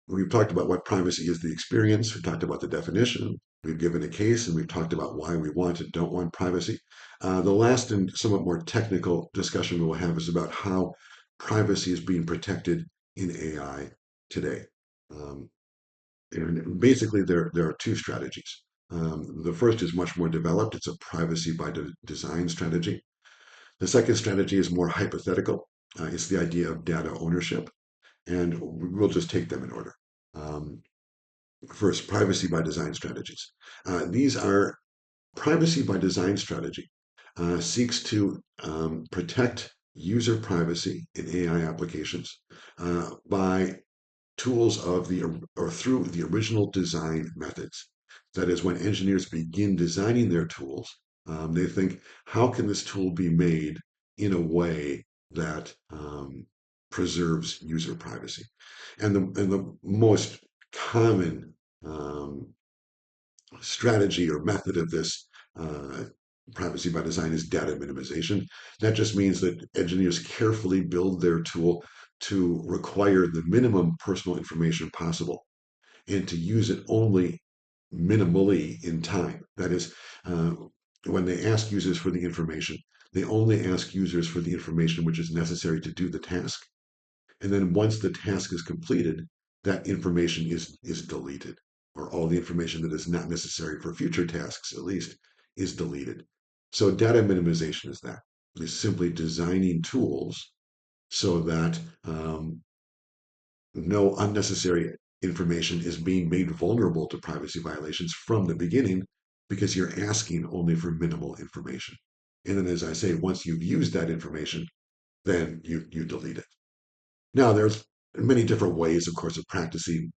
we've talked about what privacy is the experience. We've talked about the definition. We've given a case and we've talked about why we want and don't want privacy. The last and somewhat more technical discussion we will have is about how privacy is being protected in AI today. Um, and basically, there are two strategies. The first is much more developed. It's a privacy by design strategy. The second strategy is more hypothetical. It's the idea of data ownership, and we'll just take them in order. Um, First, privacy by design strategies. These are privacy by design strategy seeks to protect user privacy in AI applications by tools of the or through the original design methods. That is, when engineers begin designing their tools, they think, how can this tool be made in a way that preserves user privacy? And the most common um, strategy or method of this uh, privacy by design is data minimization. That just means that engineers carefully build their tool to require the minimum personal information possible and to use it only minimally in time. That is, uh, when they ask users for the information, they only ask users for the information which is necessary to do the task. And then once the task is completed, that information is deleted, or all the information that is not necessary for future tasks, at least, is deleted. So data minimization is that. It's simply designing tools so that no unnecessary information is being made vulnerable to privacy violations from the beginning because you're asking only for minimal information. And then, as I say, once you've used that information, then you delete it. Now, there's many different ways, of course, of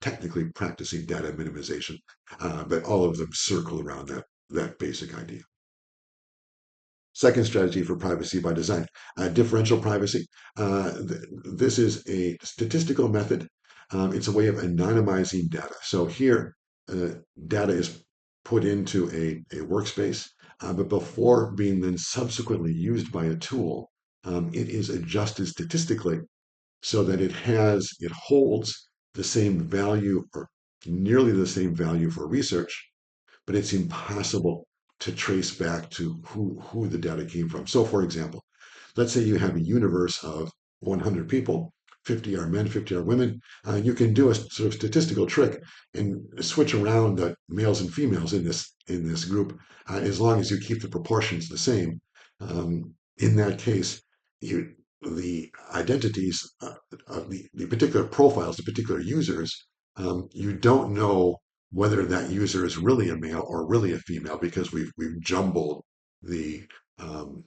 technically practicing data minimization, but all of them circle around that basic idea. Second strategy for privacy by design, differential privacy. This is a statistical method. It's a way of anonymizing data. So here, uh, data is put into a workspace, but before being then subsequently used by a tool, it is adjusted statistically so that it holds the same value or nearly the same value for research, but it's impossible to trace back to who the data came from. So, for example, let's say you have a universe of 100 people, 50 are men, 50 are women. You can do a sort of statistical trick and switch around the males and females in this group as long as you keep the proportions the same. In that case, you the identities of the particular profiles, the particular users, you don't know whether that user is really a male or really a female because we've jumbled the um,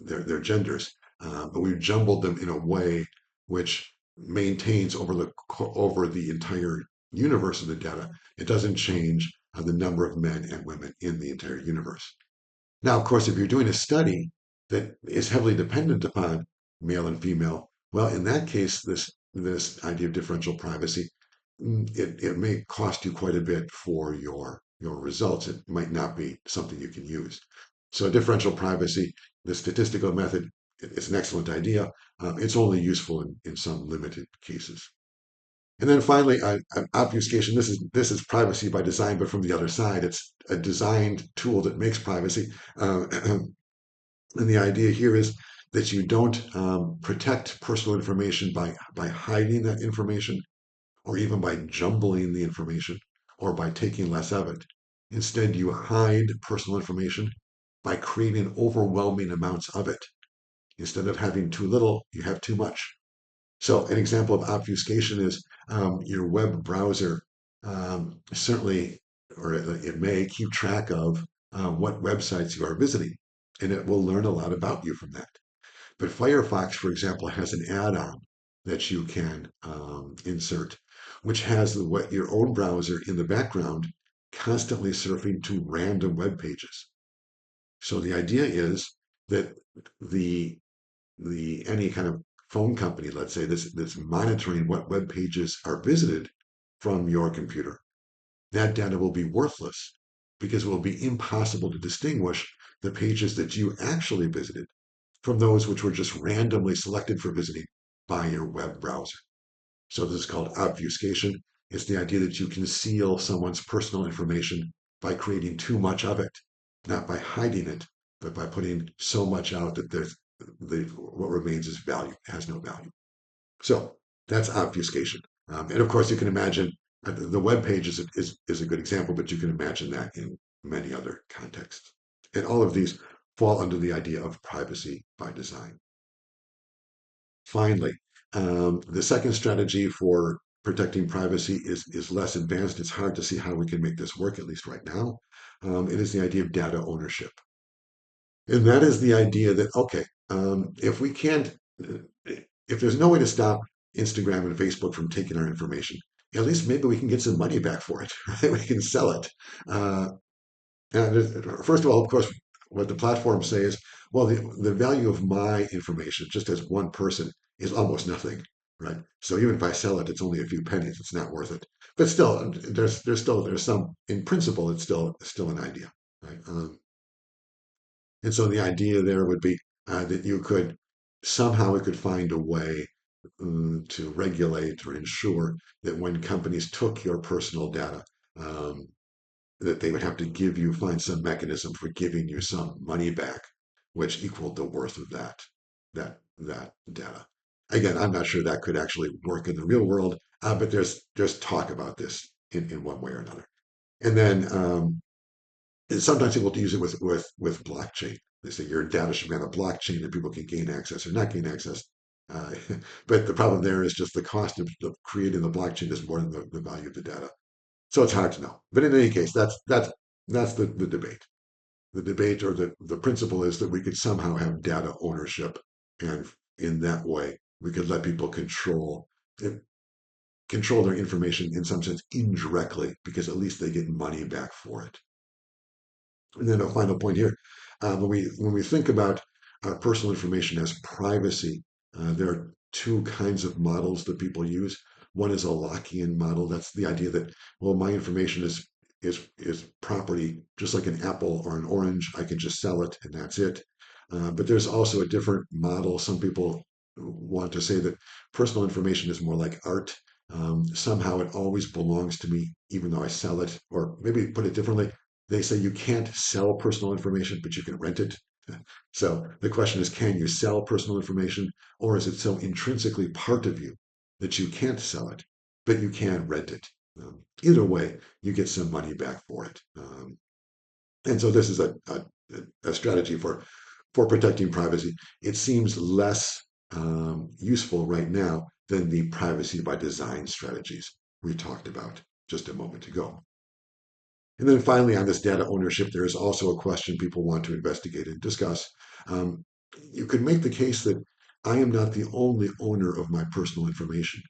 their genders, but we've jumbled them in a way which maintains over the entire universe of the data. It doesn't change the number of men and women in the entire universe. Now, of course, if you're doing a study that is heavily dependent upon male and female, well, in that case, this idea of differential privacy, it may cost you quite a bit for your results. It might not be something you can use. So differential privacy, the statistical method, it's an excellent idea. It's only useful in some limited cases. And then finally, obfuscation. This is privacy by design, but from the other side, it's a designed tool that makes privacy. Uh, and the idea here is that you don't protect personal information by hiding that information, or even by jumbling the information, or by taking less of it. Instead, you hide personal information by creating overwhelming amounts of it. Instead of having too little, you have too much. So an example of obfuscation is your web browser certainly, or it may keep track of what websites you are visiting, and it will learn a lot about you from that. But Firefox, for example, has an add-on that you can insert, which has your own browser in the background constantly surfing to random web pages. So the idea is that the any kind of phone company, let's say, that's monitoring what web pages are visited from your computer, that data will be worthless because it will be impossible to distinguish the pages that you actually visited from those which were just randomly selected for visiting by your web browser. So this is called obfuscation. It's the idea that you conceal someone's personal information by creating too much of it, not by hiding it, but by putting so much out that what remains is value, has no value. So that's obfuscation. And of course, you can imagine the web page is a good example, but you can imagine that in many other contexts. And all of these fall under the idea of privacy by design. Finally, the second strategy for protecting privacy is less advanced. It's hard to see how we can make this work, at least right now. It is the idea of data ownership. And that is the idea that, okay, if we can't, if there's no way to stop Instagram and Facebook from taking our information, at least maybe we can get some money back for it, right? We can sell it. Uh, and first of all, of course, what the platforms say is, well, the value of my information, just as one person, is almost nothing, right? So even if I sell it, it's only a few pennies. It's not worth it. But still, there's some in principle, it's still an idea, right? And so the idea there would be that you could somehow we could find a way to regulate or ensure that when companies took your personal data, um, that they would have to find some mechanism for giving you some money back, which equaled the worth of that data. Again, I'm not sure that could actually work in the real world, but there's talk about this in one way or another. And then sometimes people use it with blockchain. They say your data should be on a blockchain that people can gain access or not gain access. Uh, but the problem there is just the cost of creating the blockchain is more than the value of the data. So it's hard to know. But in any case, that's the debate. The debate or the principle is that we could somehow have data ownership, and in that way, we could let people control their information in some sense indirectly, because at least they get money back for it. And then a final point here, when we think about personal information as privacy, there are two kinds of models that people use. One is a Lockean model. That's the idea that, well, my information is property, just like an apple or an orange. I can just sell it and that's it. But there's also a different model. Some people want to say that personal information is more like art. Somehow it always belongs to me, even though I sell it. Or maybe put it differently, they say you can't sell personal information, but you can rent it. So the question is, can you sell personal information, or is it so intrinsically part of you that you can't sell it, but you can rent it? Either way, you get some money back for it. And so this is a strategy for protecting privacy. It seems less useful right now than the privacy by design strategies we talked about just a moment ago. And then finally, on this data ownership, there is also a question people want to investigate and discuss. Um, you could make the case that I am not the only owner of my personal information.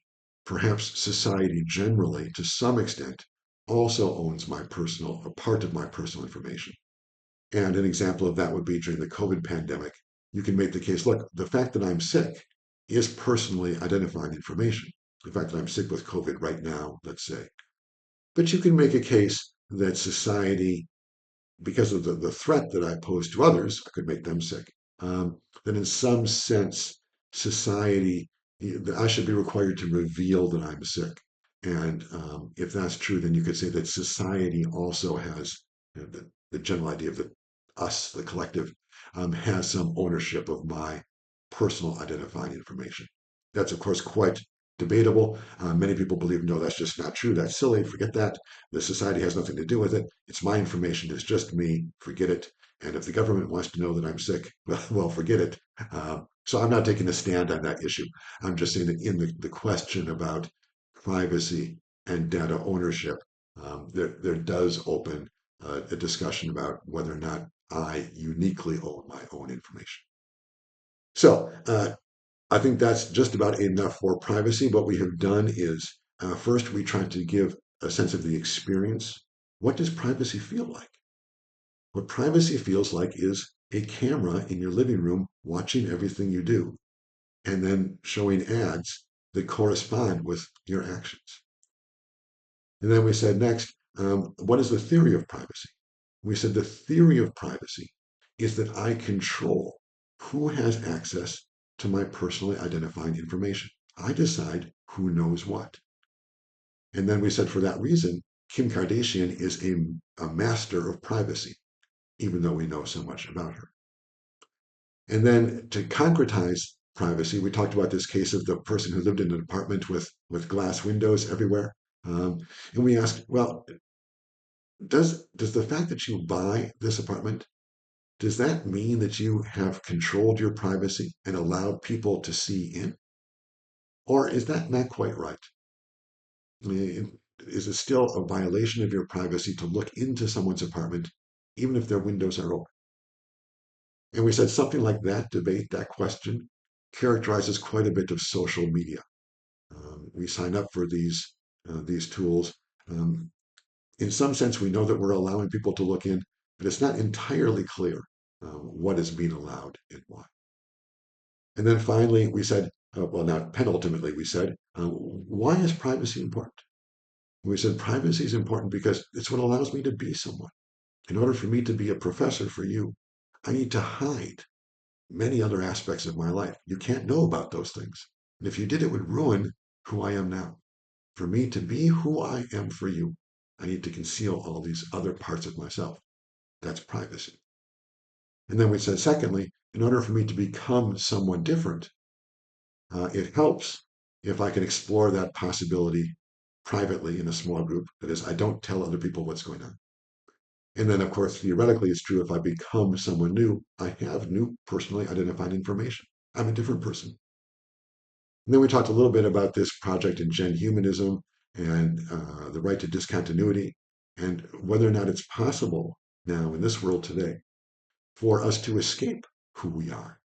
Perhaps society generally, to some extent, also owns a part of my personal information. And an example of that would be during the COVID pandemic. You can make the case, look, the fact that I'm sick is personally identifying information. The fact that I'm sick with COVID right now, let's say. But you can make a case that society, because of the threat that I pose to others, I could make them sick. That in some sense, society, that I should be required to reveal that I'm sick. And if that's true, then you could say that society also has the general idea of us, the collective, has some ownership of my personal identifying information. That's, of course, quite debatable. Many people believe, no, that's just not true. That's silly. Forget that. The society has nothing to do with it. It's my information. It's just me. Forget it. And if the government wants to know that I'm sick, well, forget it. So I'm not taking a stand on that issue. I'm just saying that in the question about privacy and data ownership, there does open a discussion about whether or not I uniquely own my own information. So I think that's just about enough for privacy. What we have done is first we tried to give a sense of the experience. What does privacy feel like? What privacy feels like is a camera in your living room watching everything you do and then showing ads that correspond with your actions. And then we said next, what is the theory of privacy? We said the theory of privacy is that I control who has access to my personally identifying information. I decide who knows what. And then we said for that reason, Kim Kardashian is a master of privacy, even though we know so much about her. And then to concretize privacy, we talked about this case of the person who lived in an apartment with glass windows everywhere. And we asked, well, does the fact that you buy this apartment, does that mean that you have controlled your privacy and allowed people to see in? Or is that not quite right? I mean, is it still a violation of your privacy to look into someone's apartment, even if their windows are open? And we said something like that debate, that question, characterizes quite a bit of social media. We sign up for these tools. Um, in some sense, we know that we're allowing people to look in, but it's not entirely clear what is being allowed and why. And then finally, we said, well, now penultimately, we said, why is privacy important? We said privacy is important because it's what allows me to be someone. In order for me to be a professor for you, I need to hide many other aspects of my life. You can't know about those things. And if you did, it would ruin who I am now. For me to be who I am for you, I need to conceal all these other parts of myself. That's privacy. And then we said, secondly, in order for me to become someone different, it helps if I can explore that possibility privately in a small group. That is, I don't tell other people what's going on. And then, of course, theoretically, it's true if I become someone new, I have new personally identified information. I'm a different person. And then we talked a little bit about this project in Gen Humanism and the right to discontinuity and whether or not it's possible now in this world today for us to escape who we are.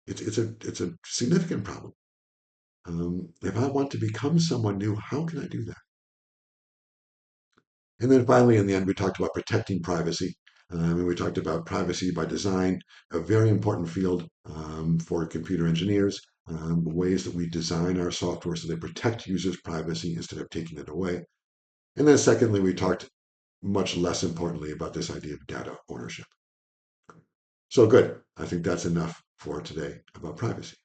It's a significant problem. If I want to become someone new, how can I do that? And then finally, in the end, we talked about protecting privacy. And we talked about privacy by design, a very important field for computer engineers, ways that we design our software so they protect users' privacy instead of taking it away. And then secondly, we talked much less importantly about this idea of data ownership. So good. I think that's enough for today about privacy.